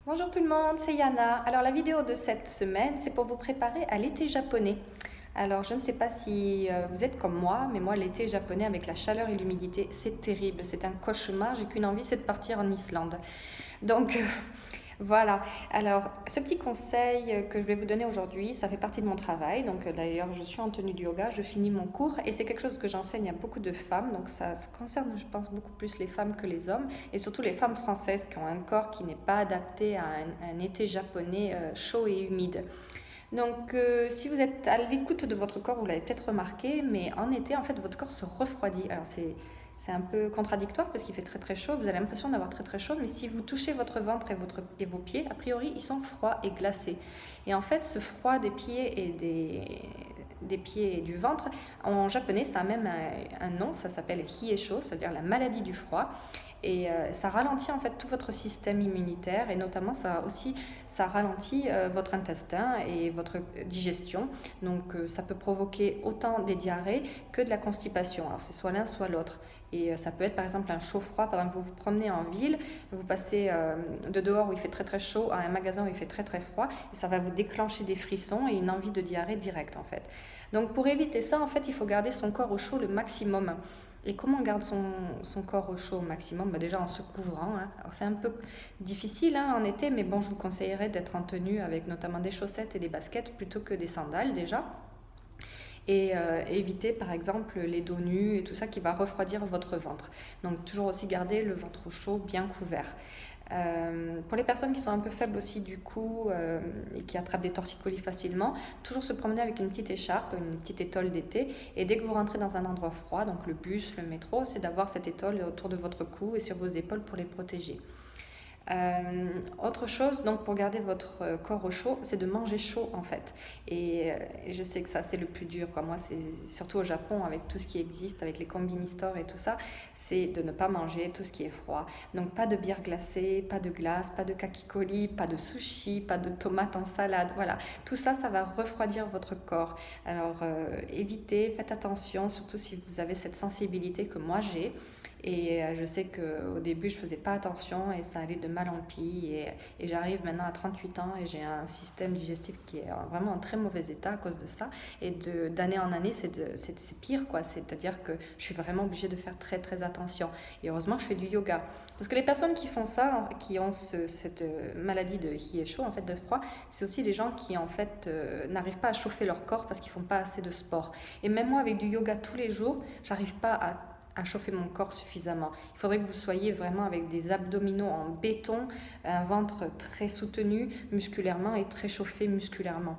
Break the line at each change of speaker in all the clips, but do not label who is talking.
Bonjour tout le monde, c'est Yana. Alors la vidéo de cette semaine, c'est pour vous préparer à l'été japonais. Alors je ne sais pas si vous êtes comme moi, mais moi l'été japonais avec la chaleur et l'humidité, c'est terrible, c'est un cauchemar, j'ai qu'une envie, c'est de partir en Islande. Donc voilà, alors ce petit conseil que je vais vous donner aujourd'hui, ça fait partie de mon travail. Donc d'ailleurs, je suis en tenue de yoga, je finis mon cours et c'est quelque chose que j'enseigne à beaucoup de femmes. Donc ça se concerne, je pense, beaucoup plus les femmes que les hommes et surtout les femmes françaises qui ont un corps qui n'est pas adapté à un été japonais chaud et humide. Donc, si vous êtes à l'écoute de votre corps, vous l'avez peut-être remarqué, mais en été, en fait, votre corps se refroidit. Alors, c'est un peu contradictoire parce qu'il fait très très chaud, vous avez l'impression d'avoir très très chaud, mais si vous touchez votre ventre et vos pieds, a priori, ils sont froids et glacés. Et en fait, ce froid des pieds et des pieds et du ventre, en japonais, ça a même un nom, ça s'appelle hiesho, c'est-à-dire la maladie du froid. Et ça ralentit en fait tout votre système immunitaire et notamment ça ralentit votre intestin et votre digestion. Donc ça peut provoquer autant des diarrhées que de la constipation. Alors c'est soit l'un soit l'autre. Et ça peut être par exemple un chaud-froid, pendant que vous vous promenez en ville, vous passez de dehors où il fait très très chaud à un magasin où il fait très très froid, et ça va vous déclencher des frissons et une envie de diarrhée directe en fait. Donc pour éviter ça, en fait, il faut garder son corps au chaud le maximum. Et comment on garde son corps au chaud au maximum? Déjà en se couvrant, hein. Alors c'est un peu difficile hein, en été, mais bon, je vous conseillerais d'être en tenue avec notamment des chaussettes et des baskets plutôt que des sandales déjà. Et éviter par exemple les dos nus et tout ça qui va refroidir votre ventre. Donc toujours aussi garder le ventre au chaud, bien couvert. Pour les personnes qui sont un peu faibles aussi du cou et qui attrapent des torticolis facilement, toujours se promener avec une petite écharpe, une petite étole d'été. Et dès que vous rentrez dans un endroit froid, donc le bus, le métro, c'est d'avoir cette étole autour de votre cou et sur vos épaules pour les protéger. Autre chose, donc pour garder votre corps au chaud, c'est de manger chaud en fait. Et je sais que ça c'est le plus dur, quoi. Moi, c'est surtout au Japon avec tout ce qui existe, avec les convenience stores et tout ça, c'est de ne pas manger tout ce qui est froid. Donc pas de bière glacée, pas de glace, pas de kakikoli, pas de sushi, pas de tomates en salade. Voilà, tout ça, ça va refroidir votre corps. Alors évitez, faites attention, surtout si vous avez cette sensibilité que moi j'ai. Et je sais qu'au début, je faisais pas attention et ça allait de mal en pis. Et j'arrive maintenant à 38 ans et j'ai un système digestif qui est vraiment en très mauvais état à cause de ça. Et d'année en année, c'est pire, quoi. C'est-à-dire que je suis vraiment obligée de faire très, très attention. Et heureusement, je fais du yoga. Parce que les personnes qui font ça, qui ont cette maladie de hiesho, en fait, de froid, c'est aussi des gens qui, en fait, n'arrivent pas à chauffer leur corps parce qu'ils font pas assez de sport. Et même moi, avec du yoga tous les jours, j'arrive pas à chauffer mon corps suffisamment. Il faudrait que vous soyez vraiment avec des abdominaux en béton, un ventre très soutenu musculairement et très chauffé musculairement.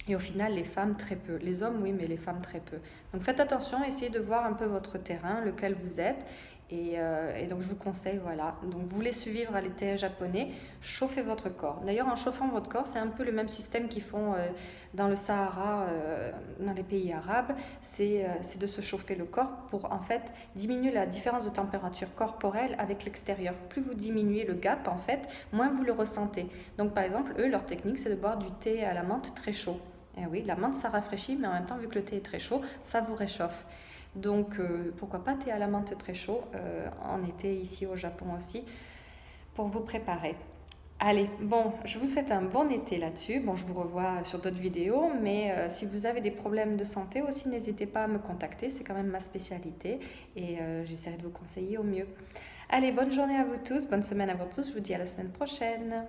Et au final, les femmes très peu. Les hommes, oui, mais les femmes très peu. Donc faites attention, essayez de voir un peu votre terrain, lequel vous êtes. Et donc je vous conseille, voilà. Donc vous voulez suivre à l'été japonais, chauffez votre corps. D'ailleurs, en chauffant votre corps, c'est un peu le même système qu'ils font dans le Sahara, dans les pays arabes. C'est de se chauffer le corps pour en fait diminuer la différence de température corporelle avec l'extérieur. Plus vous diminuez le gap, en fait, moins vous le ressentez. Donc par exemple, eux, leur technique, c'est de boire du thé à la menthe très chaud. Et oui, la menthe, ça rafraîchit, mais en même temps, vu que le thé est très chaud, ça vous réchauffe. Donc, pourquoi pas thé à la menthe très chaud en été ici au Japon aussi, pour vous préparer. Allez, bon, je vous souhaite un bon été là-dessus. Bon, je vous revois sur d'autres vidéos, mais si vous avez des problèmes de santé aussi, n'hésitez pas à me contacter, c'est quand même ma spécialité et j'essaierai de vous conseiller au mieux. Allez, bonne journée à vous tous, bonne semaine à vous tous, je vous dis à la semaine prochaine.